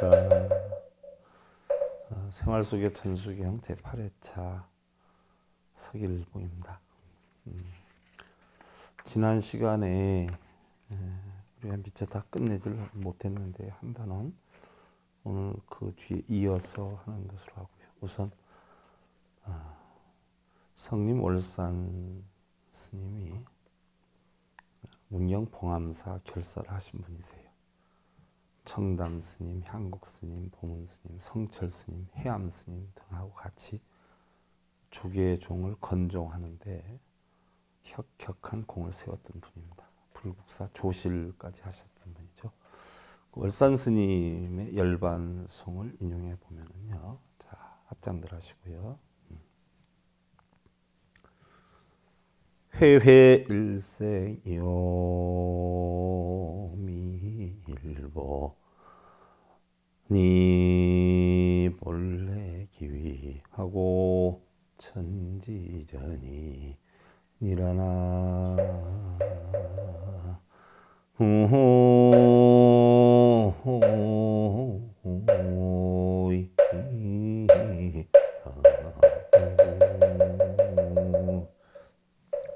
안녕하십니까. 생활 속의 천수경 제8회차 서길봉입니다. 지난 시간에 우리가 미처 다 끝내질 못했는데 한 단원 오늘 그 뒤에 이어서 하는 것으로 하고요. 우선 성림 월산 스님이 문경 봉암사 결사를 하신 분이세요. 청담 스님, 향국 스님, 보문 스님, 성철 스님, 해암 스님 등하고 같이 조계의 종을 건종하는데 혁혁한 공을 세웠던 분입니다. 불국사 조실까지 하셨던 분이죠. 월산 스님의 열반송을 인용해 보면은요. 자, 합장들 하시고요. 회회일생요 미일보 니 본래 기위하고 천지전이 니라나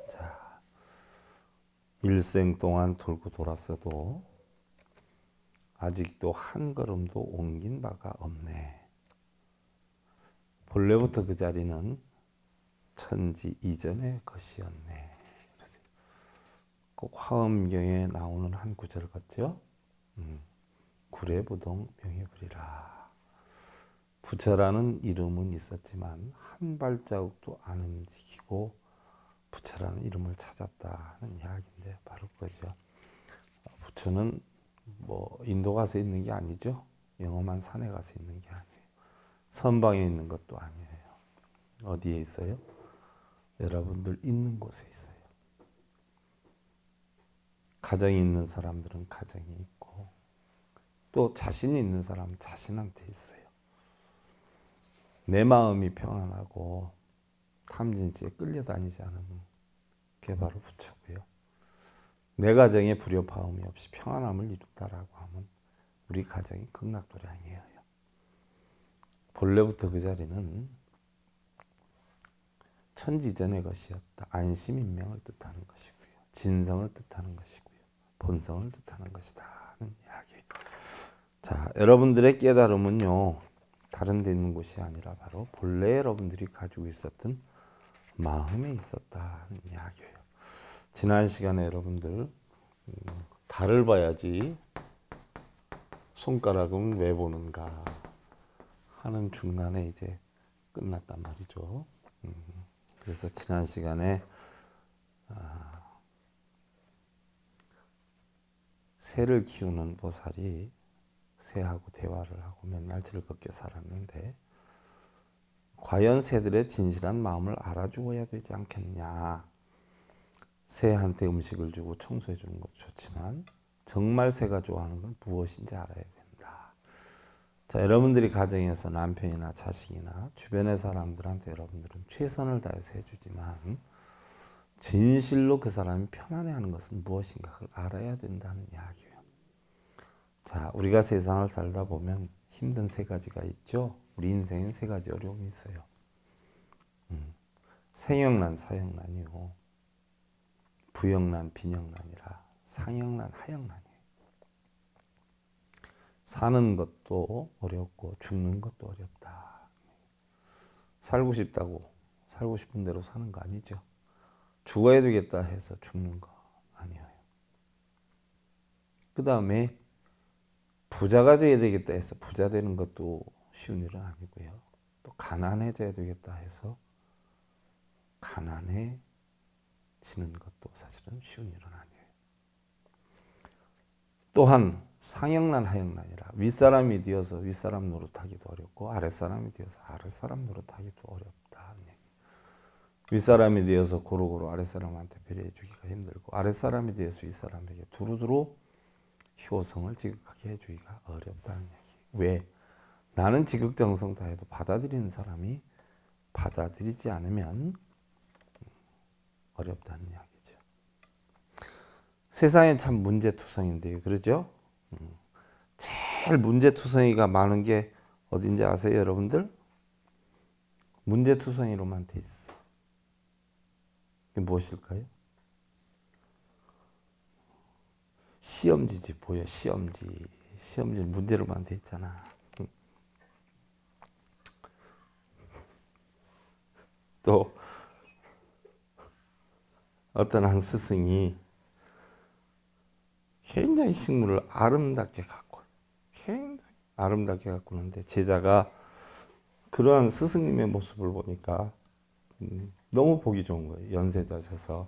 자, 일생 동안 돌고 돌았어도 아직도 한 걸음도 옮긴 바가 없네. 본래부터 그 자리는 천지 이전의 것이었네. 꼭 화엄경에 나오는 한 구절 같죠? 구례부동 명예불이라. 부처라는 이름은 있었지만 한 발자국도 안 움직이고 부처라는 이름을 찾았다는 이야기인데 바로 그거죠. 부처는 뭐 인도 가서 있는 게 아니죠. 영험한 산에 가서 있는 게 아니에요. 선방에 있는 것도 아니에요. 어디에 있어요? 여러분들 있는 곳에 있어요. 가정이 있는 사람들은 가정이 있고 또 자신이 있는 사람은 자신한테 있어요. 내 마음이 평안하고 탐진치에 끌려다니지 않으면 그게 바로 부처고요. 내 가정에 불협화음이 없이 평안함을 이룬다라고 하면 우리 가정이 극락도량이에요. 본래부터 그 자리는 천지전의 것이었다. 안심인명을 뜻하는 것이고요. 진성을 뜻하는 것이고요. 본성을 뜻하는 것이다 하는 이야기예요. 자, 여러분들의 깨달음은요. 다른 데 있는 곳이 아니라 바로 본래 여러분들이 가지고 있었던 마음에 있었다는 이야기예요. 지난 시간에 여러분들 달을 봐야지 손가락은 왜 보는가 하는 중간에 이제 끝났단 말이죠. 그래서 지난 시간에 새를 키우는 보살이 새하고 대화를 하고 맨날 즐겁게 살았는데 과연 새들의 진실한 마음을 알아주어야 되지 않겠냐. 새한테 음식을 주고 청소해 주는 것도 좋지만 정말 새가 좋아하는 건 무엇인지 알아야 된다. 자, 여러분들이 가정에서 남편이나 자식이나 주변의 사람들한테 여러분들은 최선을 다해서 해주지만 진실로 그 사람이 편안해하는 것은 무엇인가 그걸 알아야 된다는 이야기예요. 자, 우리가 세상을 살다 보면 힘든 세 가지가 있죠. 우리 인생엔 세 가지 어려움이 있어요. 생영난, 사영난이요. 부영난, 빈영난이라 상영난, 하영난이에요. 사는 것도 어렵고 죽는 것도 어렵다. 살고 싶다고 살고 싶은 대로 사는 거 아니죠. 죽어야 되겠다 해서 죽는 거 아니에요. 그 다음에 부자가 돼야 되겠다 해서 부자 되는 것도 쉬운 일은 아니고요. 또 가난해져야 되겠다 해서 가난해지는 것도 사실은 쉬운 일은 아니에요. 또한 상영난 하영난이라 윗사람이 되어서 윗사람 노릇하기도 어렵고 아랫사람이 되어서 아랫사람 노릇하기도 어렵다. 윗사람이 되어서 고루고루 아랫사람한테 배려해 주기가 힘들고 아랫사람이 되어서 윗사람에게 두루두루 효성을 지극하게 해주기가 어렵다는 얘기. 왜? 나는 지극정성 다해도 받아들이는 사람이 받아들이지 않으면 어렵다는 이야기죠. 세상에 참 문제투성인데요. 그러죠? 제일 문제투성이가 많은 게 어딘지 아세요, 여러분들? 문제투성이로만 돼 있어. 이게 무엇일까요? 시험지지 보여, 시험지. 시험지 문제로만 돼 있잖아. 또 어떤 한 스승이 굉장히 식물을 아름답게 가꿔. 굉장히 아름답게 가꾸는데 제자가 그러한 스승님의 모습을 보니까 너무 보기 좋은 거예요. 연세자셔서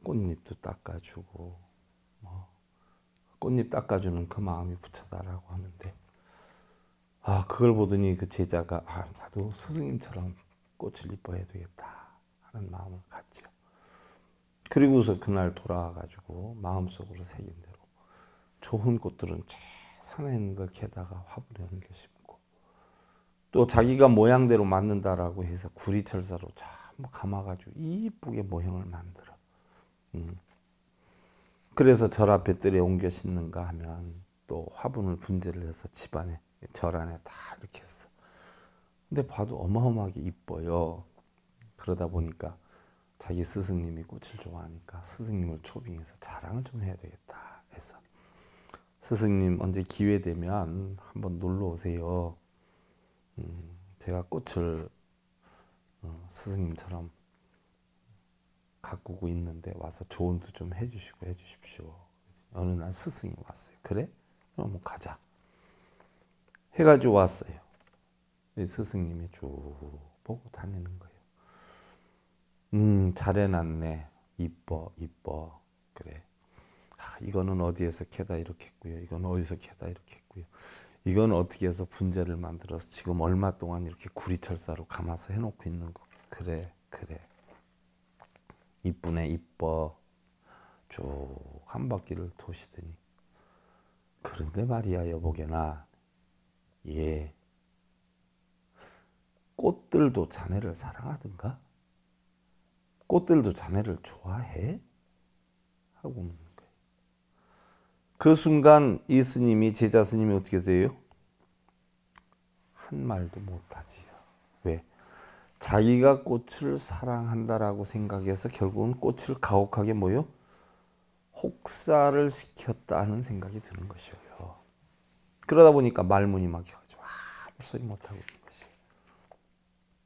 꽃잎도 닦아주고 꽃잎 닦아주는 그 마음이 부처다라고 하는데 그걸 보더니 그 제자가 나도 스승님처럼 꽃을 이뻐해야 되겠다 하는 마음을 갖죠. 그리고서 그날 돌아와가지고 마음속으로 새긴 대로 좋은 꽃들은 산에 있는 걸 캐다가 화분에 옮겨 심고 또 자기가 모양대로 만든다라고 해서 구리철사로 전부 감아가지고 이쁘게 모형을 만들어. 그래서 절 앞에 뜰에 옮겨 심는가 하면 또 화분을 분재를 해서 집안에 절 안에 다 이렇게 했어. 근데 봐도 어마어마하게 이뻐요. 그러다 보니까 자기 스승님이 꽃을 좋아하니까 스승님을 초빙해서 자랑을 좀 해야 되겠다 해서 스승님 언제 기회 되면 한번 놀러 오세요. 제가 꽃을 스승님처럼 가꾸고 있는데 와서 조언도 좀 해주시고 해주십시오. 어느 날 스승이 왔어요. 그래? 그럼 뭐 가자. 해가지고 왔어요. 스승님이 쭉 보고 다니는 거예요. 잘 해놨네. 이뻐, 이뻐. 그래. 이거는 어디에서 캐다 이렇게 했고요. 이건 어디서 캐다 이렇게 했고요. 이건 어떻게 해서 분재를 만들어서 지금 얼마 동안 이렇게 구리철사로 감아서 해놓고 있는 거. 그래, 그래. 이쁘네, 이뻐. 쭉 한 바퀴를 도시더니 그런데 말이야, 여보게나. 예. 꽃들도 자네를 사랑하든가? 꽃들도 자네를 좋아해? 하고 묻는 거예요. 그 순간 이 스님이 제자 스님이 어떻게 돼요? 한 말도 못하지요. 왜? 자기가 꽃을 사랑한다라고 생각해서 결국은 꽃을 가혹하게 뭐요? 혹사를 시켰다는 생각이 드는 것이에요. 그러다 보니까 말문이 막혀가지고 아무 소리 못하고 있는 것이에요.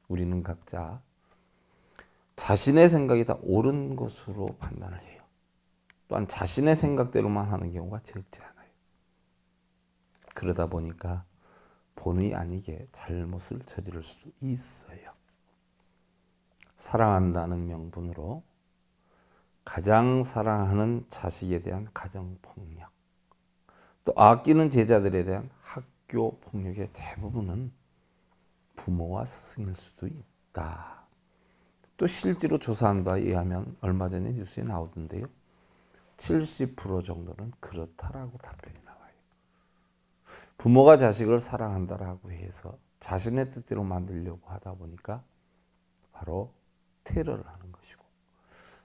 우리는 각자 자신의 생각이 다 옳은 것으로 판단을 해요. 또한 자신의 생각대로만 하는 경우가 적지 않아요. 그러다 보니까 본의 아니게 잘못을 저지를 수도 있어요. 사랑한다는 명분으로 가장 사랑하는 자식에 대한 가정폭력, 또 아끼는 제자들에 대한 학교 폭력의 대부분은 부모와 스승일 수도 있다. 또 실제로 조사한 바에 의하면 얼마 전에 뉴스에 나오던데요. 70% 정도는 그렇다라고 답변이 나와요. 부모가 자식을 사랑한다라고 해서 자신의 뜻대로 만들려고 하다 보니까 바로 테러를 하는 것이고,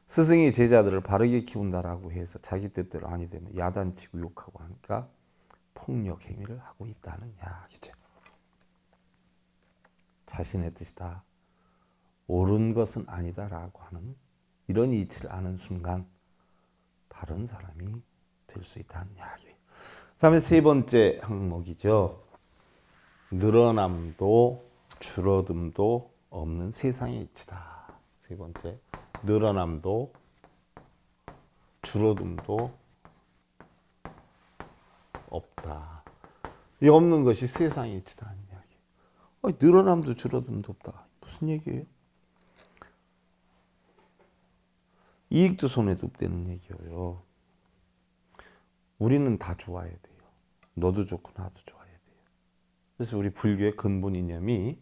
스승이 제자들을 바르게 키운다라고 해서 자기 뜻대로 아니 되면 야단치고 욕하고 하니까 폭력 행위를 하고 있다는 이야기죠. 자신의 뜻이다, 옳은 것은 아니다라고 하는 이런 이치를 아는 순간 바른 사람이 될 수 있다는 이야기예요. 그 다음에 세 번째 항목이죠. 늘어남도 줄어듦도 없는 세상의 이치다. 세 번째, 늘어남도 줄어듦도 없다. 이 없는 것이 세상의 이치다는 이야기. 늘어남도 줄어듦도 없다. 무슨 얘기예요? 이익도 손해도 없다는 얘기예요. 우리는 다 좋아야 돼요. 너도 좋고 나도 좋아야 돼요. 그래서 우리 불교의 근본 이념이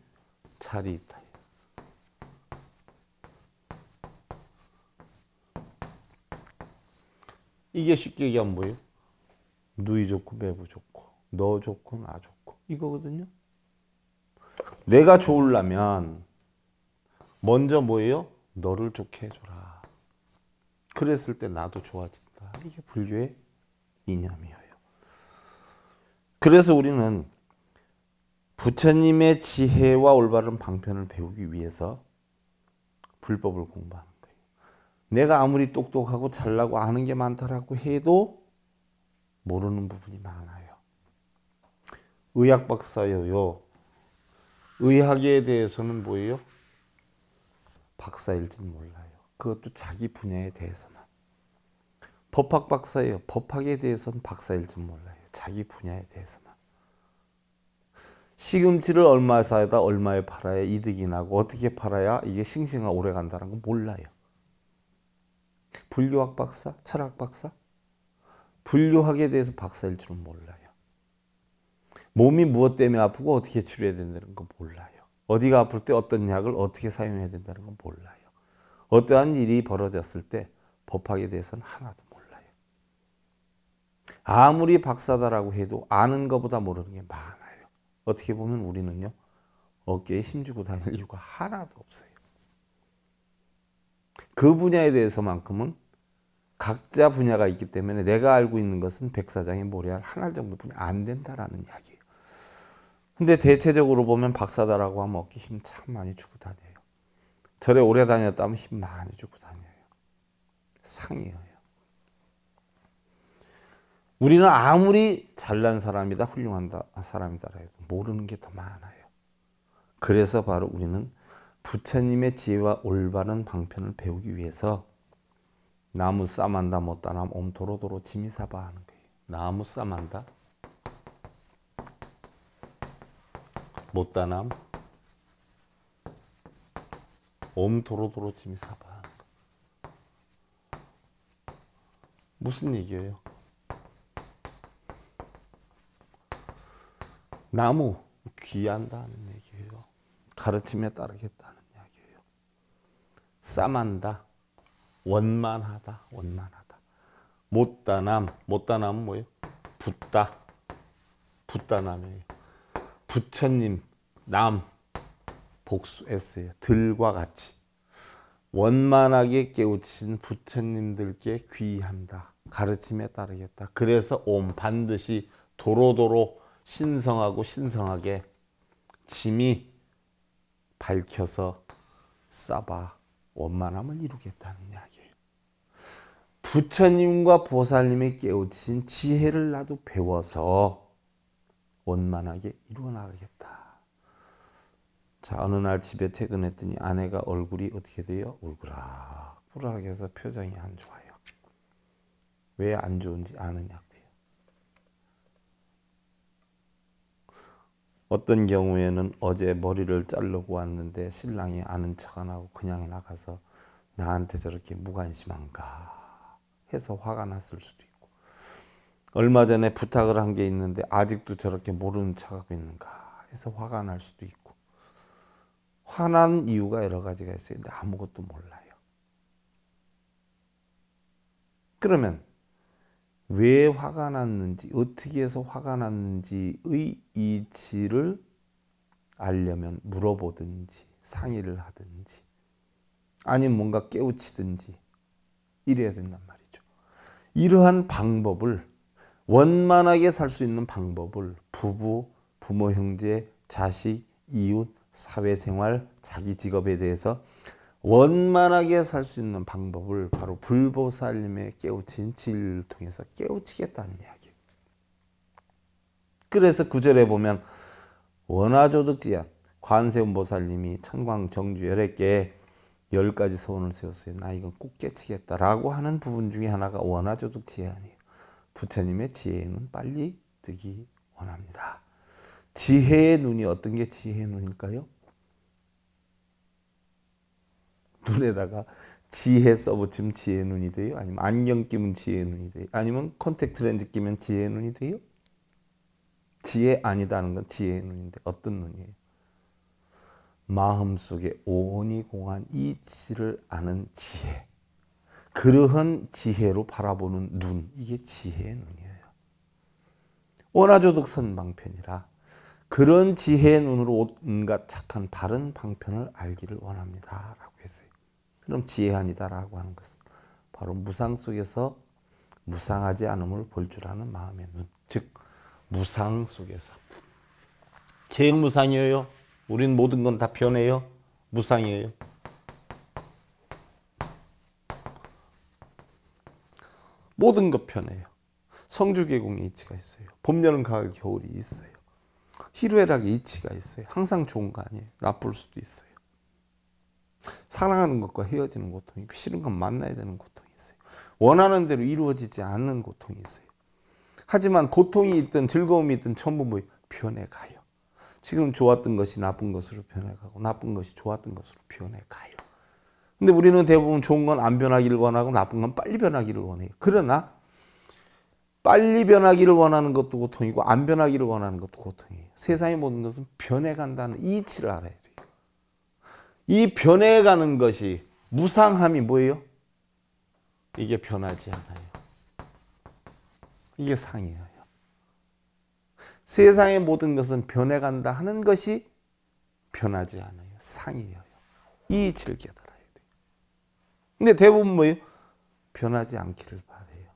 차리타예요. 이게 쉽게 얘기하면 뭐예요? 누이 좋고 매부 좋고 너 좋고 나 좋고 이거거든요. 내가 좋으려면 먼저 뭐예요? 너를 좋게 해줘라. 그랬을 때 나도 좋아진다. 이게 불교의 이념이에요. 그래서 우리는 부처님의 지혜와 올바른 방편을 배우기 위해서 불법을 공부하는 거예요. 내가 아무리 똑똑하고 잘나고 아는 게 많다라고 해도 모르는 부분이 많아요. 의학 박사여요. 의학에 대해서는 뭐예요? 박사일지는 몰라요. 그것도 자기 분야에 대해서만. 법학 박사예요. 법학에 대해서는 박사일지는 몰라요. 자기 분야에 대해서만. 시금치를 얼마에 사다 얼마에 팔아야 이득이 나고 어떻게 팔아야 이게 싱싱하게 오래 간다는 건 몰라요. 불교학 박사? 철학 박사? 불교학에 대해서 박사일 줄은 몰라요. 몸이 무엇 때문에 아프고 어떻게 치료해야 된다는 건 몰라요. 어디가 아플 때 어떤 약을 어떻게 사용해야 된다는 건 몰라요. 어떠한 일이 벌어졌을 때 법학에 대해서는 하나도 몰라요. 아무리 박사다라고 해도 아는 것보다 모르는 게 많아요. 어떻게 보면 우리는요, 어깨에 힘주고 다닐 이유가 하나도 없어요. 그 분야에 대해서만큼은 각자 분야가 있기 때문에 내가 알고 있는 것은 백사장의 모래알 한 알 정도뿐이 안 된다라는 이야기예요. 근데 대체적으로 보면 박사다라고 하면 어깨 힘 참 많이 주고 다녀요. 절에 오래 다녔다면 힘 많이 주고 다녀요. 상이에요. 우리는 아무리 잘난 사람이다, 훌륭한 사람이다 해도 모르는 게 더 많아요. 그래서 바로 우리는 부처님의 지혜와 올바른 방편을 배우기 위해서 나무 싸만다 못다남 옴도로도로 지미사바 하는 거예요. 나무 싸만다 못다남 옴도로도로 지미사바 하는 거예요. 무슨 얘기예요? 나무 귀한다는 얘기예요. 가르침에 따르겠다는 이야기예요. 싸만다 원만하다, 원만하다. 못다남은 뭐예요? 붙다남이에요. 부처님, 남, 복수 S예요. 들과 같이 원만하게 깨우친 부처님들께 귀한다. 가르침에 따르겠다. 그래서 옴 반드시 도로도로 신성하고 신성하게 짐이 밝혀서 싸바 원만함을 이루겠다는 이야기예요. 부처님과 보살님이 깨우친 지혜를 나도 배워서 원만하게 이루어나가겠다. 자, 어느 날 집에 퇴근했더니 아내가 얼굴이 어떻게 돼요? 울그락불락하게 해서 표정이 안 좋아요. 왜 안 좋은지 아느냐고요. 어떤 경우에는 어제 머리를 자르고 왔는데 신랑이 아는 척 안 하고 그냥 나가서 나한테 저렇게 무관심한가 해서 화가 났을 수도 있고, 얼마 전에 부탁을 한 게 있는데 아직도 저렇게 모르는 척하고 있는가 해서 화가 날 수도 있고, 화난 이유가 여러 가지가 있어요. 근데 아무것도 몰라요. 그러면 왜 화가 났는지, 어떻게 해서 화가 났는지의 이치를 알려면 물어보든지 상의를 하든지 아니면 뭔가 깨우치든지 이래야 된단 말이죠. 이러한 방법을, 원만하게 살 수 있는 방법을 부부, 부모, 형제, 자식, 이웃, 사회생활, 자기 직업에 대해서 원만하게 살 수 있는 방법을 바로 불보살님의 깨우친 진리를 통해서 깨우치겠다는 이야기예요. 그래서 구절에 보면 원화조득지야 관세음보살님이 천광 정주 11개에 10가지 서원을 세웠어요. 나 이건 꼭 깨치겠다라고 하는 부분 중에 하나가 원화조득 지혜아니에요. 부처님의 지혜는 빨리 뜨기 원합니다. 지혜의 눈이 어떤 게 지혜의 눈일까요? 눈에다가 지혜 써붙이면 지혜의 눈이 돼요? 아니면 안경 끼면 지혜의 눈이 돼요? 아니면 컨택트 렌즈 끼면 지혜의 눈이 돼요? 지혜 아니다는 건 지혜의 눈인데 어떤 눈이에요? 마음속에 오온이 공한 이치를 아는 지혜, 그러한 지혜로 바라보는 눈, 이게 지혜의 눈이에요. 원화조득 선방편이라 그런 지혜의 눈으로 온갖 착한 바른 방편을 알기를 원합니다 라고 했어요. 그럼 지혜 아니다라고 하는 것은 바로 무상 속에서 무상하지 않음을 볼 줄 아는 마음의 눈, 즉 무상 속에서. 제일 무상이에요. 우린 모든 건 다 변해요. 무상이에요. 모든 것 변해요. 성주계공의 이치가 있어요. 봄, 여름, 가을, 겨울이 있어요. 희루애락의 이치가 있어요. 항상 좋은 거 아니에요. 나쁠 수도 있어요. 사랑하는 것과 헤어지는 고통이 있고 싫은 건 만나야 되는 고통이 있어요. 원하는 대로 이루어지지 않는 고통이 있어요. 하지만 고통이 있든 즐거움이 있든 전부 뭐 변해가요. 지금 좋았던 것이 나쁜 것으로 변해가고 나쁜 것이 좋았던 것으로 변해가요. 근데 우리는 대부분 좋은 건 안 변하기를 원하고 나쁜 건 빨리 변하기를 원해요. 그러나 빨리 변하기를 원하는 것도 고통이고 안 변하기를 원하는 것도 고통이에요. 세상의 모든 것은 변해간다는 이 이치를 알아야 돼요. 이 변해가는 것이 무상함이 뭐예요? 이게 변하지 않아요. 이게 상이에요. 세상의 모든 것은 변해간다 하는 것이 변하지 않아요. 상이에요. 이 이치를 깨달아야 돼요. 근데 대부분 뭐예요? 변하지 않기를 바래요.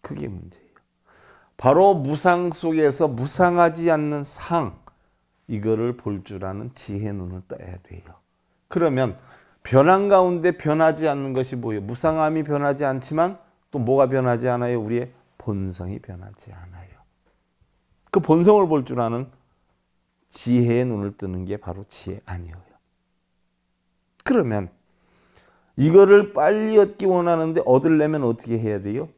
그게 문제예요. 바로 무상 속에서 무상하지 않는 상, 이거를 볼 줄 아는 지혜 눈을 떠야 돼요. 그러면 변한 가운데 변하지 않는 것이 뭐예요? 무상함이 변하지 않지만 또 뭐가 변하지 않아요? 우리의 본성이 변하지 않아요. 그 본성을 볼 줄 아는 지혜의 눈을 뜨는 게 바로 지혜 아니에요. 그러면 이거를 빨리 얻기 원하는데 얻으려면 어떻게 해야 돼요?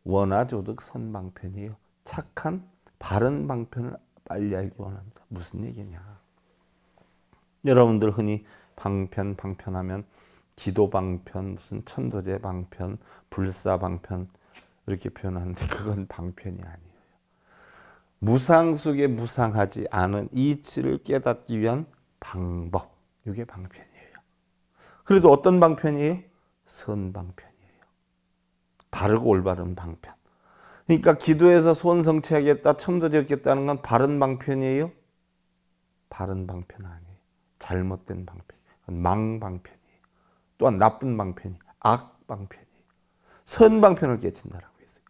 원하조득 선방편이에요. 착한 바른 방편을 빨리 알기 원합니다. 무슨 얘기냐? 여러분들 흔히 방편하면 기도 방편, 무슨 천도제 방편, 불사 방편 이렇게 표현하는데 그건 방편이 아니에요. 무상 속에 무상하지 않은 이치를 깨닫기 위한 방법, 이게 방편이에요. 그래도 어떤 방편이에요? 선방편이에요. 바르고 올바른 방편. 그러니까 기도해서 소원 성취하겠다, 천도제 얻겠다는 건 바른 방편이에요? 바른 방편 아니에요. 잘못된 방편, 망방편이에요. 또한 나쁜 방편이, 악방편이에요. 선방편을 깨친다라고 했어요.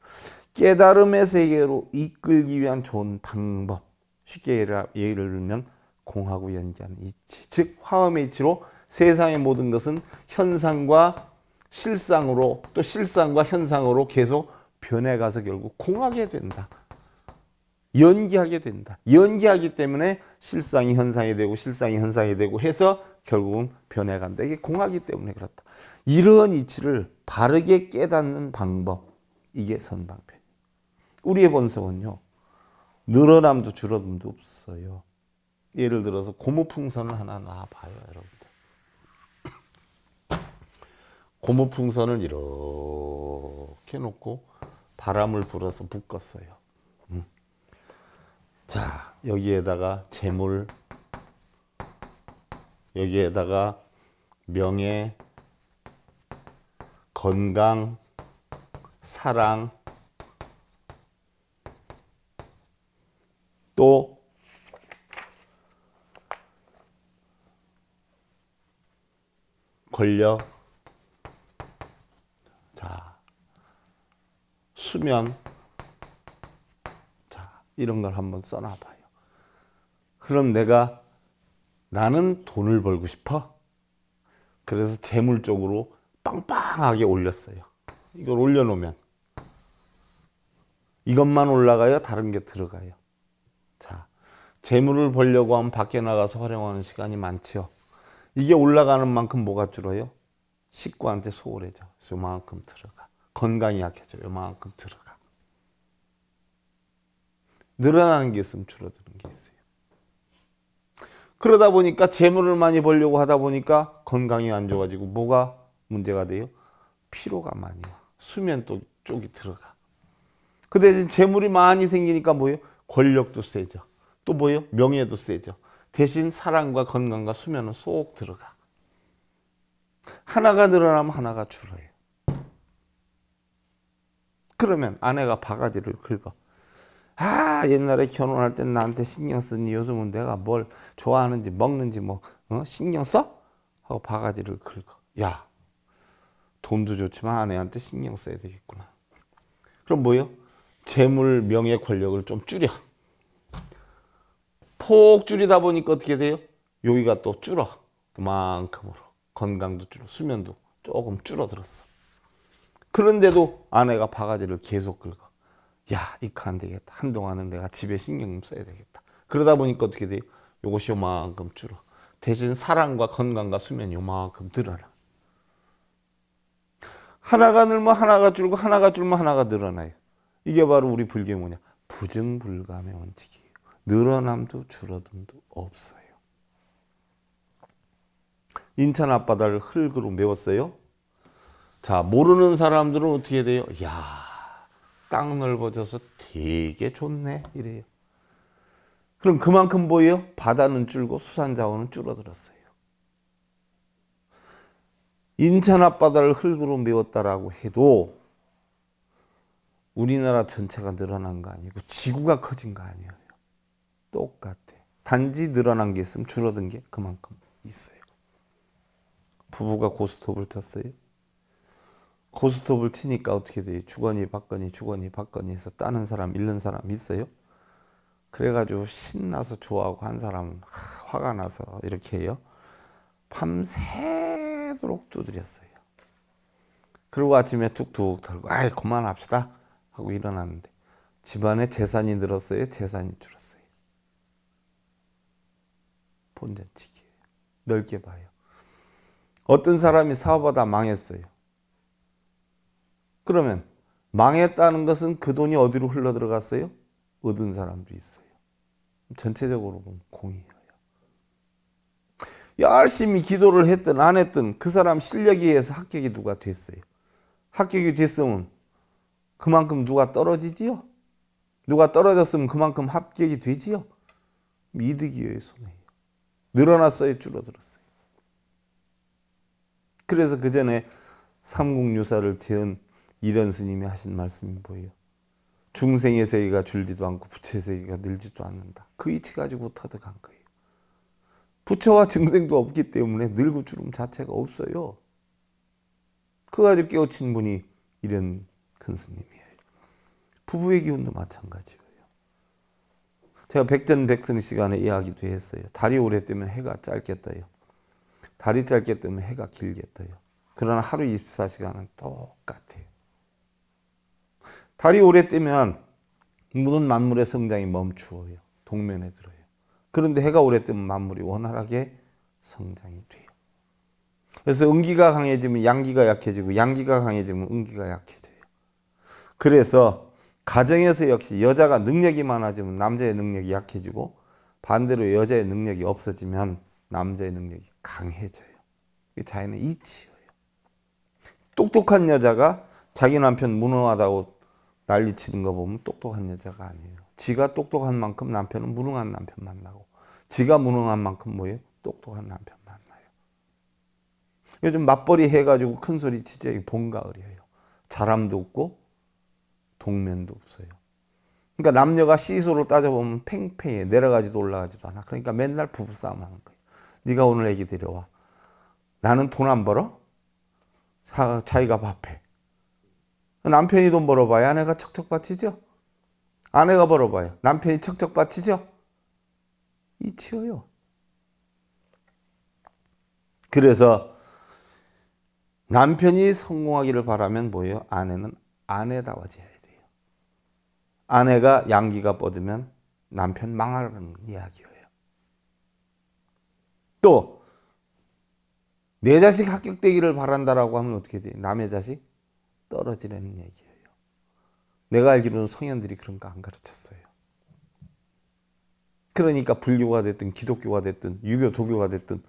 깨달음의 세계로 이끌기 위한 좋은 방법. 쉽게 예를 들면 공하고 연기하는 이치, 즉 화음의 이치로 세상의 모든 것은 현상과 실상으로 또 실상과 현상으로 계속 변해가서 결국 공하게 된다. 연기하게 된다. 연기하기 때문에 실상이 현상이 되고 실상이 현상이 되고 해서 결국은 변해간다. 이게 공하기 때문에 그렇다. 이러한 이치를 바르게 깨닫는 방법, 이게 선방편. 우리의 본성은요, 늘어남도 줄어듦도 없어요. 예를 들어서 고무풍선을 하나 놔봐요, 여러분들. 고무풍선을 이렇게 놓고 바람을 불어서 묶었어요. 자, 여기에다가 재물, 여기에다가 명예, 건강, 사랑, 또 권력, 자, 수면, 자, 이런 걸 한번 써놔봐요. 그럼 나는 돈을 벌고 싶어. 그래서 재물 쪽으로 빵빵하게 올렸어요. 이걸 올려놓으면 이것만 올라가요? 다른 게 들어가요? 자, 재물을 벌려고 하면 밖에 나가서 활용하는 시간이 많죠. 이게 올라가는 만큼 뭐가 줄어요? 식구한테 소홀해져. 요만큼 들어가. 건강이 약해져. 요만큼 들어가. 늘어나는 게 있으면 줄어드는 게 있어요. 그러다 보니까 재물을 많이 벌려고 하다 보니까 건강이 안 좋아지고 뭐가 문제가 돼요? 피로가 많이 와. 수면 쪽이 들어가. 그 대신 재물이 많이 생기니까 뭐예요? 권력도 세져. 또 뭐예요? 명예도 세져. 대신 사랑과 건강과 수면은 쏙 들어가. 하나가 늘어나면 하나가 줄어요. 그러면 아내가 바가지를 긁어. 아, 옛날에 결혼할 땐 나한테 신경 쓰니 요즘은 내가 뭘 좋아하는지 먹는지 뭐 신경 써? 하고 바가지를 긁어. 야, 돈도 좋지만 아내한테 신경 써야 되겠구나. 그럼 뭐예요? 재물, 명예, 권력을 좀 줄여. 폭 줄이다 보니까 어떻게 돼요? 여기가 또 줄어. 그만큼으로. 건강도 줄어. 수면도 조금 줄어들었어. 그런데도 아내가 바가지를 계속 긁어. 야, 이거 안 되겠다. 한동안은 내가 집에 신경 좀 써야 되겠다. 그러다 보니까 어떻게 돼요? 요것이 요만큼 줄어. 대신 사랑과 건강과 수면이 요만큼 늘어나. 하나가 늘면 하나가 줄고 하나가 줄면 하나가 늘어나요. 이게 바로 우리 불교의 뭐냐? 부증불감의 원칙이에요. 늘어남도 줄어듦도 없어요. 인천 앞바다를 흙으로 메웠어요. 자, 모르는 사람들은 어떻게 돼요? 야, 땅 넓어져서 되게 좋네 이래요. 그럼 그만큼 뭐예요? 바다는 줄고 수산자원은 줄어들었어요. 인천 앞바다를 흙으로 메웠다라고 해도 우리나라 전체가 늘어난 거 아니고 지구가 커진 거 아니에요. 똑같아. 단지 늘어난 게 있으면 줄어든 게 그만큼 있어요. 부부가 고스톱을 쳤어요. 고스톱을 치니까 어떻게 돼요? 주거니 받거니 주거니 받거니 해서 따는 사람 잃는 사람 있어요? 그래가지고 신나서 좋아하고 한 사람은 화가 나서 이렇게 해요. 밤새도록 두드렸어요. 그리고 아침에 툭툭 털고 아이 그만합시다 하고 일어났는데 집안에 재산이 늘었어요? 재산이 줄었어요? 본전치기예요. 넓게 봐요. 어떤 사람이 사업하다 망했어요. 그러면 망했다는 것은 그 돈이 어디로 흘러 들어갔어요? 얻은 사람도 있어요. 전체적으로 보면 공이에요. 열심히 기도를 했든 안 했든 그 사람 실력에 의해서 합격이 누가 됐어요. 합격이 됐으면 그만큼 누가 떨어지지요? 누가 떨어졌으면 그만큼 합격이 되지요? 이득이에요, 손해예요. 늘어났어요, 줄어들었어요. 그래서 그 전에 삼국유사를 지은 이련 스님이 하신 말씀이 뭐예요? 중생의 세계가 줄지도 않고 부처의 세계가 늘지도 않는다. 그 이치 가지고 터득한 거예요. 부처와 중생도 없기 때문에 늘고 줄음 자체가 없어요. 그거 가지고 깨우친 분이 이런 큰 스님이에요. 부부의 기운도 마찬가지예요. 제가 백전백승 시간에 이야기도 했어요. 달이 오래 뜨면 해가 짧게 떠요. 달이 짧게 뜨면 해가 길게 떠요. 그러나 하루 24시간은 똑같아요. 달이 오래 뜨면 모든 만물의 성장이 멈추어요. 동면에 들어요. 그런데 해가 오래 뜨면 만물이 원활하게 성장이 돼요. 그래서 음기가 강해지면 양기가 약해지고 양기가 강해지면 음기가 약해져요. 그래서 가정에서 역시 여자가 능력이 많아지면 남자의 능력이 약해지고 반대로 여자의 능력이 없어지면 남자의 능력이 강해져요. 이게 자연의 이치예요. 똑똑한 여자가 자기 남편 무능하다고 난리치는 거 보면 똑똑한 여자가 아니에요. 지가 똑똑한 만큼 남편은 무능한 남편 만나고 지가 무능한 만큼 뭐예요? 똑똑한 남편 만나요. 요즘 맞벌이 해가지고 큰 소리 치지 본가을이에요. 자람도 없고 동면도 없어요. 그러니까 남녀가 시소를 따져보면 팽팽해. 내려가지도 올라가지도 않아. 그러니까 맨날 부부싸움 하는 거예요. 네가 오늘 애기 데려와. 나는 돈 안 벌어? 자기가 밥해. 남편이 돈 벌어봐야 아내가 척척 바치죠? 아내가 벌어봐요. 남편이 척척 바치죠? 이치어요. 그래서 남편이 성공하기를 바라면 뭐예요? 아내는 아내다워져야 돼요. 아내가 양기가 뻗으면 남편 망하는 이야기예요. 또 내 자식 합격되기를 바란다라고 하면 어떻게 돼요? 남의 자식 떨어지라는 얘기예요. 내가 알기로는 성현들이 그런 거 안 가르쳤어요. 그러니까 불교가 됐든 기독교가 됐든 유교, 도교가 됐든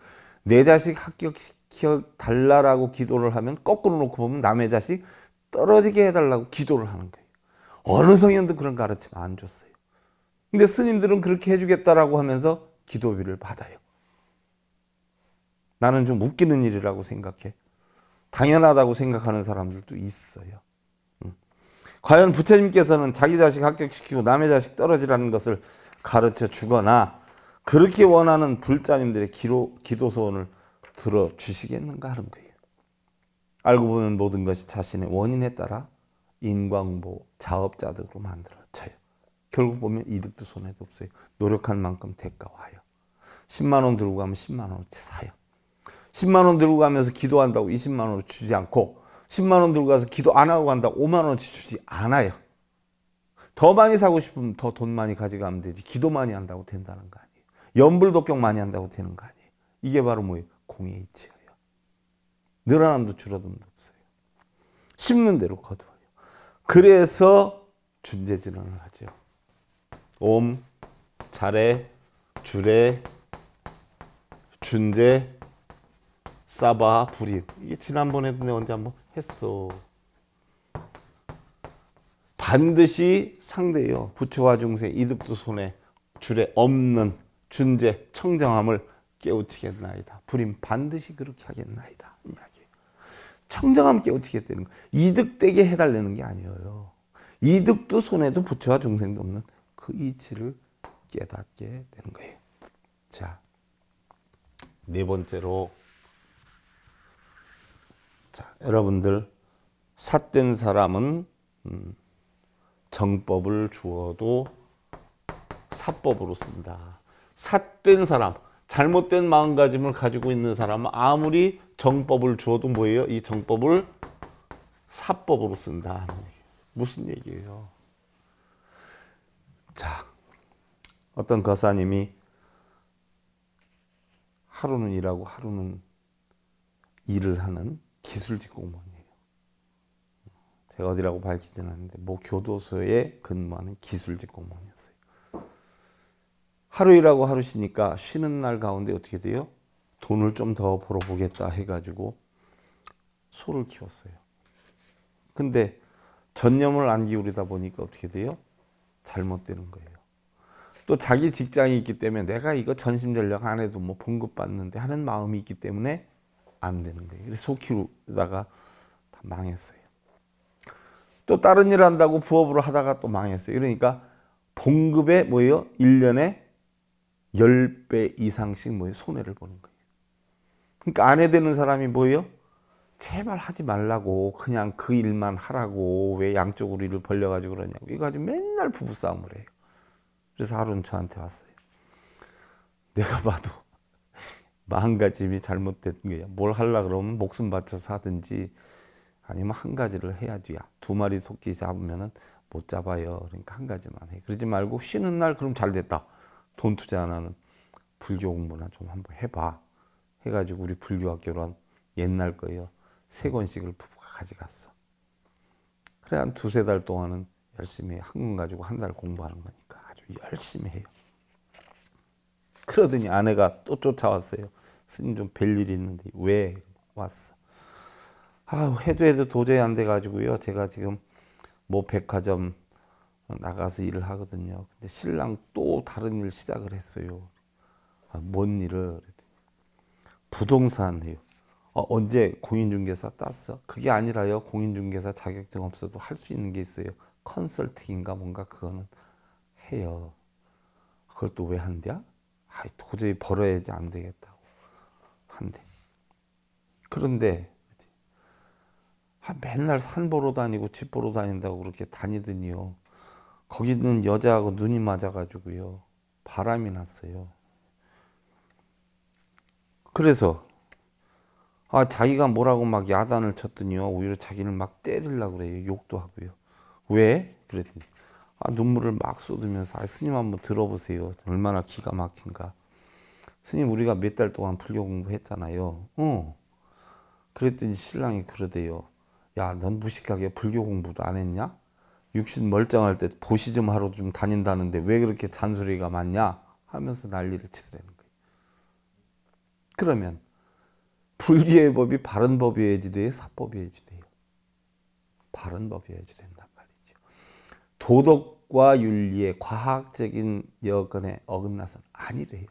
내 자식 합격시켜 달라라고 기도를 하면 거꾸로 놓고 보면 남의 자식 떨어지게 해달라고 기도를 하는 거예요. 어느 성현도 그런 가르침 안 줬어요. 근데 스님들은 그렇게 해주겠다라고 하면서 기도비를 받아요. 나는 좀 웃기는 일이라고 생각해. 당연하다고 생각하는 사람들도 있어요. 과연 부처님께서는 자기 자식 합격시키고 남의 자식 떨어지라는 것을 가르쳐 주거나 그렇게 원하는 불자님들의 기도 소원을 들어주시겠는가 하는 거예요. 알고 보면 모든 것이 자신의 원인에 따라 인광보, 자업자득으로 만들어져요. 결국 보면 이득도 손해도 없어요. 노력한 만큼 대가 와요. 10만 원 들고 가면 10만 원어치 사요. 10만 원 들고 가면서 기도한다고 20만 원을 주지 않고 10만 원 들고 가서 기도 안 하고 간다고 5만 원어치 주지 않아요. 더 많이 사고 싶으면 더 돈 많이 가져가면 되지. 기도 많이 한다고 된다는 거 아니에요. 연불독경 많이 한다고 되는 거 아니에요. 이게 바로 뭐예요? 공의 이치예요. 늘어남도 줄어듦도 없어요. 심는 대로 거두어요. 그래서 준재진언을 하죠. 옴, 자래, 주래, 준재, 싸바, 불입. 이게 지난번에도 내가 언제 한번 했어. 반드시 상대요. 부처와 중생, 이득도 손해, 줄에 없는 준재, 청정함을 깨우치겠나이다. 불임 반드시 그렇게 하겠나이다. 이야기예요. 청정함 깨우치겠다는 거. 이득되게 해달라는 게 아니에요. 이득도 손해도 부처와 중생도 없는 그 이치를 깨닫게 되는 거예요. 자, 네 번째로, 자, 여러분들 삿된 사람은 정법을 주어도 사법으로 쓴다. 삿된 사람, 잘못된 마음가짐을 가지고 있는 사람은 아무리 정법을 주어도 뭐예요? 이 정법을 사법으로 쓴다. 무슨 얘기예요? 자, 어떤 거사님이 하루는 일하고 하루는 일을 하는 기술직 공무원이에요. 제가 어디라고 밝히지는 않는데 뭐 교도소에 근무하는 기술직 공무원이었어요. 하루 일하고 하루 쉬니까 쉬는 날 가운데 어떻게 돼요? 돈을 좀 더 벌어보겠다 해가지고 소를 키웠어요. 근데 전념을 안 기울이다 보니까 어떻게 돼요? 잘못되는 거예요. 또 자기 직장이 있기 때문에 내가 이거 전심전력 안 해도 뭐 봉급받는데 하는 마음이 있기 때문에 안 되는 거예요. 그래서 소 키우다가 다 망했어요. 또 다른 일 한다고 부업으로 하다가 또 망했어요. 그러니까 봉급에 뭐예요? 1년에 10배 이상씩 뭐예요? 손해를 보는 거예요. 그러니까 아내 되는 사람이 뭐예요? 제발 하지 말라고, 그냥 그 일만 하라고, 왜 양쪽으로 일을 벌려가지고 그러냐고. 이거 가지고 맨날 부부싸움을 해요. 그래서 하루는 저한테 왔어요. 내가 봐도 마음가짐이 잘못된 거야. 뭘 하려고 그러면 목숨 바쳐서 하든지 아니면 한 가지를 해야지. 2마리 토끼 잡으면은 못 잡아요. 그러니까 한 가지만 해. 그러지 말고 쉬는 날 그럼 잘 됐다. 돈 투자 안 하는 불교 공부나 좀 한번 해봐. 해가지고 우리 불교학교로 옛날 거예요. 3권씩을 부부가 가져갔어. 그래 한 2-3달 동안은 열심히 한 권 가지고 한 달 공부하는 거니까 아주 열심히 해요. 그러더니 아내가 또 쫓아왔어요. 스님 좀 뵐 일이 있는데 왜 왔어? 아, 해도 도저히 안 돼가지고요. 제가 지금 뭐 백화점 나가서 일을 하거든요. 근데 신랑 또 다른 일 시작을 했어요. 아, 뭔 일을? 부동산 해요. 언제 공인중개사 땄어? 그게 아니라요. 공인중개사 자격증 없어도 할 수 있는 게 있어요. 컨설팅인가 뭔가 그거는 해요. 그걸 또 왜 한대야? 아, 도저히 벌어야지 안 되겠다고 한대. 그런데 맨날 산 보러 다니고 집 보러 다닌다고 그렇게 다니더니요. 거기는 여자하고 눈이 맞아가지고요. 바람이 났어요. 그래서 자기가 뭐라고 막 야단을 쳤더니요. 오히려 자기를 막 때리려고 그래요. 욕도 하고요. 왜? 그랬더니 눈물을 막 쏟으면서 스님 한번 들어보세요. 얼마나 기가 막힌가. 스님 우리가 몇 달 동안 불교 공부했잖아요. 그랬더니 신랑이 그러대요. 야, 넌 무식하게 불교 공부도 안 했냐? 육신 멀쩡할 때 보시 좀 하러 좀 다닌다는데 왜 그렇게 잔소리가 많냐? 하면서 난리를 치더라는 거예요. 그러면 불교의 법이 바른 법이어야지 돼요? 사법이어야지 돼요? 바른 법이어야지 된단 말이죠. 도덕과 윤리의 과학적인 여건에 어긋나서는 아니래요.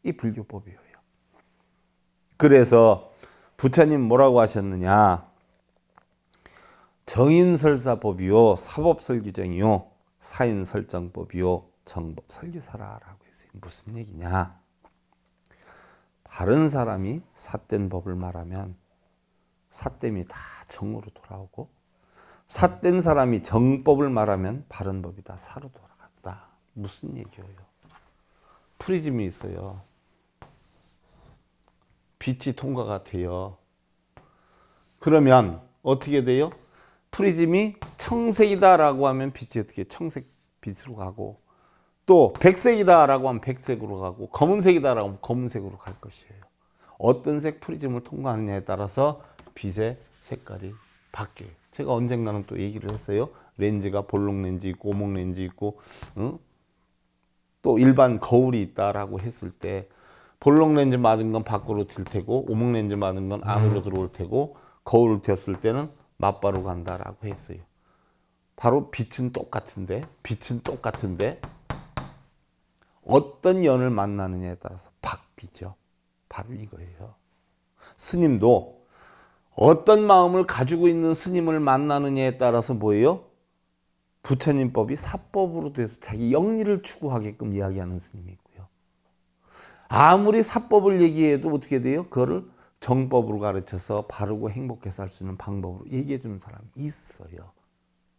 이 불교법이에요. 그래서 부처님 뭐라고 하셨느냐? 정인설사법이요, 사법설규정이요, 사인설정법이요, 정법설기사라라고 했어요. 무슨 얘기냐? 바른 사람이 삿된 법을 말하면 삿됨이 다 정으로 돌아오고, 삿된 사람이 정법을 말하면 바른 법이다. 사로 돌아갔다. 무슨 얘기예요? 프리즘이 있어요. 빛이 통과가 돼요. 그러면 어떻게 돼요? 프리즘이 청색이다라고 하면 빛이 어떻게 청색 빛으로 가고, 또 백색이다라고 하면 백색으로 가고, 검은색이다라고 하면 검은색으로 갈 것이에요. 어떤 색 프리즘을 통과하느냐에 따라서 빛의 색깔이 바뀌어요. 제가 언젠가는 또 얘기를 했어요. 렌즈가 볼록 렌즈 있고 오목 렌즈 있고, 또 일반 거울이 있다라고 했을 때 볼록 렌즈 맞은 건 밖으로 튈 테고 오목 렌즈 맞은 건 안으로 들어올 테고, 거울을 켰을 때는 맞바로 간다라고 했어요. 바로 빛은 똑같은데 어떤 연을 만나느냐에 따라서 바뀌죠. 바로 이거예요. 스님도 어떤 마음을 가지고 있는 스님을 만나느냐에 따라서 뭐예요? 부처님법이 사법으로 돼서 자기 영리를 추구하게끔 이야기하는 스님이 있고요. 아무리 사법을 얘기해도 어떻게 돼요? 그거를 정법으로 가르쳐서 바르고 행복해서 할 수 있는 방법으로 얘기해 주는 사람이 있어요.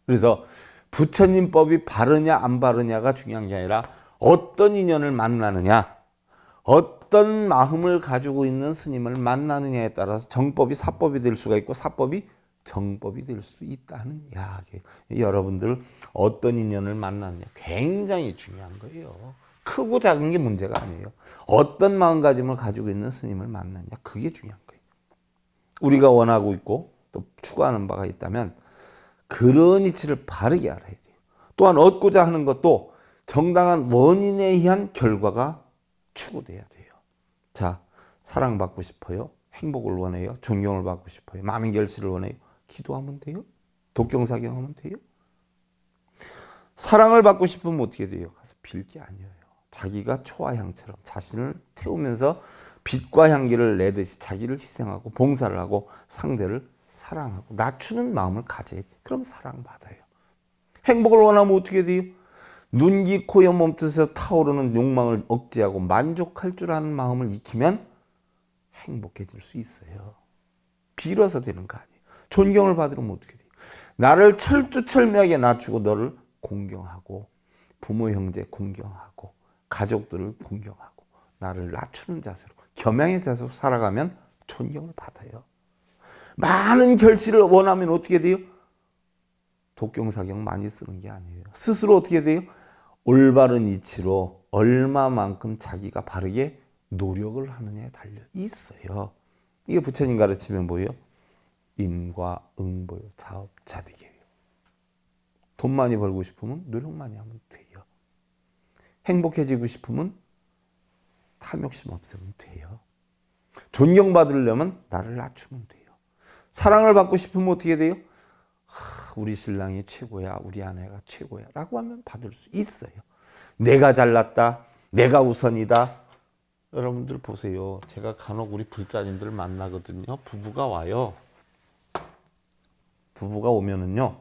그래서 부처님법이 바르냐 안 바르냐가 중요한 게 아니라 어떤 인연을 만나느냐, 어떤 마음을 가지고 있는 스님을 만나느냐에 따라서 정법이 사법이 될 수가 있고 사법이 정법이 될 수 있다는 이야기예요. 여러분들 어떤 인연을 만나느냐 굉장히 중요한 거예요. 크고 작은 게 문제가 아니에요. 어떤 마음가짐을 가지고 있는 스님을 만나느냐, 그게 중요한 거예요. 우리가 원하고 있고 또 추구하는 바가 있다면 그런 이치를 바르게 알아야 돼요. 또한 얻고자 하는 것도 정당한 원인에 의한 결과가 추구돼야 돼요. 자, 사랑받고 싶어요? 행복을 원해요? 존경을 받고 싶어요? 많은 결실을 원해요? 기도하면 돼요? 독경사경하면 돼요? 사랑을 받고 싶으면 어떻게 돼요? 가서 빌 게 아니에요. 자기가 초와 향처럼 자신을 태우면서 빛과 향기를 내듯이 자기를 희생하고 봉사를 하고 상대를 사랑하고 낮추는 마음을 가져야 돼요. 그럼 사랑받아요. 행복을 원하면 어떻게 돼요? 눈기, 코, 여, 몸뜻에서 타오르는 욕망을 억제하고 만족할 줄 아는 마음을 익히면 행복해질 수 있어요. 빌어서 되는 거 아니에요. 존경을 받으면 어떻게 돼요? 나를 철두철미하게 낮추고 너를 공경하고 부모 형제 공경하고 가족들을 공경하고 나를 낮추는 자세로 겸양의 자세로 살아가면 존경을 받아요. 많은 결실을 원하면 어떻게 돼요? 독경사경 많이 쓰는 게 아니에요. 스스로 어떻게 돼요? 올바른 이치로 얼마만큼 자기가 바르게 노력을 하느냐에 달려 있어요. 이게 부처님 가르치면 뭐예요? 인과 응보요, 자업자득이에요. 돈 많이 벌고 싶으면 노력 많이 하면 돼요. 행복해지고 싶으면 탐욕심 없애면 돼요. 존경받으려면 나를 낮추면 돼요. 사랑을 받고 싶으면 어떻게 돼요? 우리 신랑이 최고야, 우리 아내가 최고야 라고 하면 받을 수 있어요. 내가 잘났다, 내가 우선이다. 여러분들 보세요. 제가 간혹 우리 불자님들 만나거든요. 부부가 와요. 부부가 오면은요,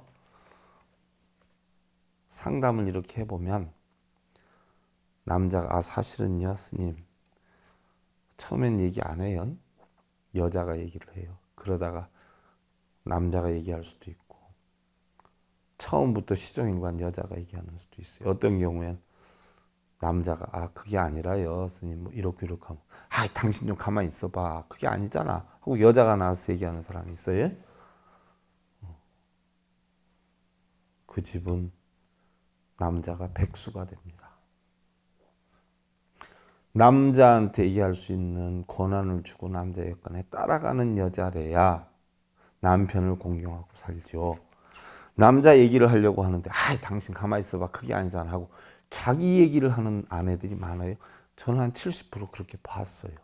상담을 이렇게 해보면 남자가 사실은요 스님, 처음엔 얘기 안 해요. 여자가 얘기를 해요. 그러다가 남자가 얘기할 수도 있고, 처음부터 시종일관 여자가 얘기하는 수도 있어요. 어떤 경우엔 남자가 그게 아니라요 스님, 뭐 이렇게 하면 당신 좀 가만히 있어봐, 그게 아니잖아 하고 여자가 나와서 얘기하는 사람이 있어요. 그 집은 남자가 백수가 됩니다. 남자한테 얘기할 수 있는 권한을 주고 남자 여건에 따라가는 여자래야 남편을 공경하고 살죠. 남자 얘기를 하려고 하는데 당신 가만히 있어봐, 그게 아니잖아 하고 자기 얘기를 하는 아내들이 많아요. 저는 한 70% 그렇게 봤어요.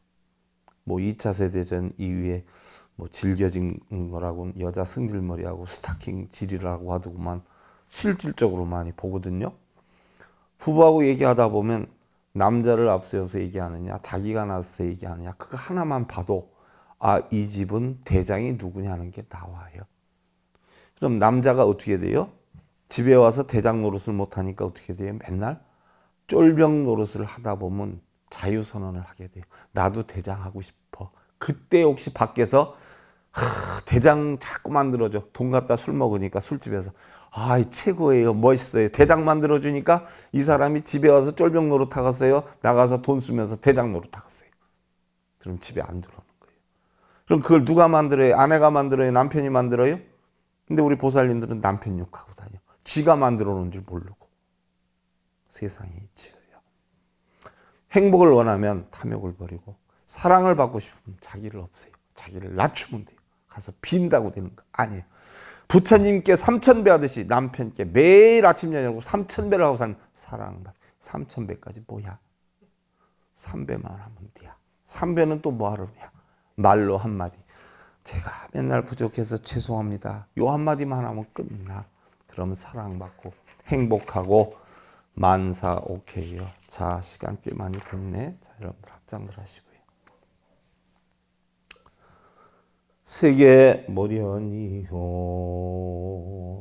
뭐 2차 세대전 이후에 뭐 질겨진 거라고 여자 승질머리하고 스타킹 질이라고 하더구만 실질적으로 많이 보거든요. 부부하고 얘기하다 보면 남자를 앞세워서 얘기하느냐 자기가 나서서 얘기하느냐 그거 하나만 봐도 이 집은 대장이 누구냐는 게 나와요. 그럼 남자가 어떻게 돼요? 집에 와서 대장 노릇을 못하니까 어떻게 돼요? 맨날 쫄병 노릇을 하다 보면 자유선언을 하게 돼요. 나도 대장하고 싶어. 그때 혹시 밖에서 대장 자꾸 만들어줘. 돈 갖다 술 먹으니까 술집에서 최고예요. 멋있어요. 대장 만들어주니까 이 사람이 집에 와서 쫄병 노릇하겠어요. 나가서 돈 쓰면서 대장 노릇하겠어요. 그럼 집에 안 들어오는 거예요. 그럼 그걸 누가 만들어요? 아내가 만들어요? 남편이 만들어요? 근데 우리 보살님들은 남편 욕하고 다녀. 지가 만들어 놓은 줄 모르고. 세상에 있지요. 행복을 원하면 탐욕을 버리고, 사랑을 받고 싶으면 자기를 없애요. 자기를 낮추면 돼요. 가서 빈다고 되는 거 아니에요. 부처님께 3000배 하듯이 남편께 매일 아침 저녁 3000배를 하고 사는 사랑받. 3000배까지 뭐야? 3배만 하면 돼야. 3배는 또 뭐하러냐? 말로 한마디. 제가 맨날 부족해서 죄송합니다. 요 한마디만 하면 끝나. 그러면 사랑받고 행복하고 만사 오케이요. 자, 시간 꽤 많이 됐네. 자, 여러분들 합장들 하시고요. 세계 모련이요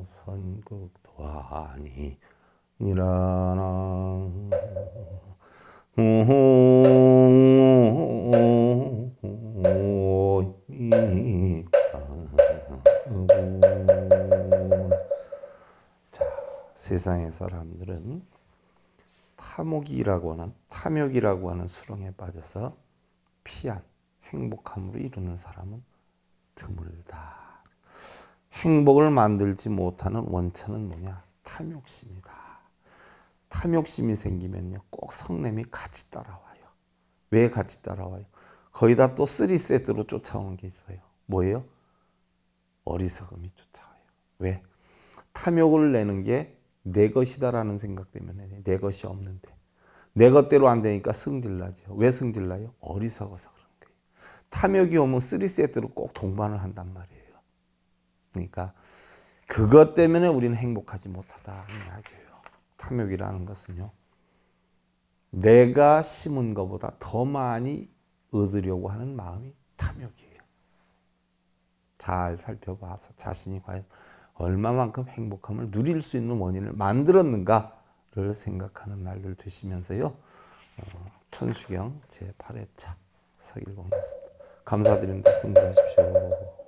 선극도 아니 니라나 자, 세상의 사람들은 탐욕이라고 하는 수렁에 빠져서 피한 행복함으로 이루는 사람은 드물다. 행복을 만들지 못하는 원천은 뭐냐? 탐욕심이다. 탐욕심이 생기면요, 꼭 성냄이 같이 따라와요. 왜 같이 따라와요? 거의 다 또 3세트로 쫓아오는 게 있어요. 뭐예요? 어리석음이 쫓아와요. 왜? 탐욕을 내는 게 내 것이다라는 생각 때문에. 내 것이 없는데 내 것대로 안 되니까 승질나죠. 왜 승질나요? 어리석어서 그런 거예요. 탐욕이 오면 3세트로 꼭 동반을 한단 말이에요. 그러니까 그것 때문에 우리는 행복하지 못하다 이야기예요. 탐욕이라는 것은요, 내가 심은 것보다 더 많이 얻으려고 하는 마음이 탐욕이에요. 잘 살펴봐서 자신이 과연 얼마만큼 행복함을 누릴 수 있는 원인을 만들었는가를 생각하는 날들 되시면서요. 천수경 제8회차 서길봉이었습니다. 감사드립니다. 승부하십시오.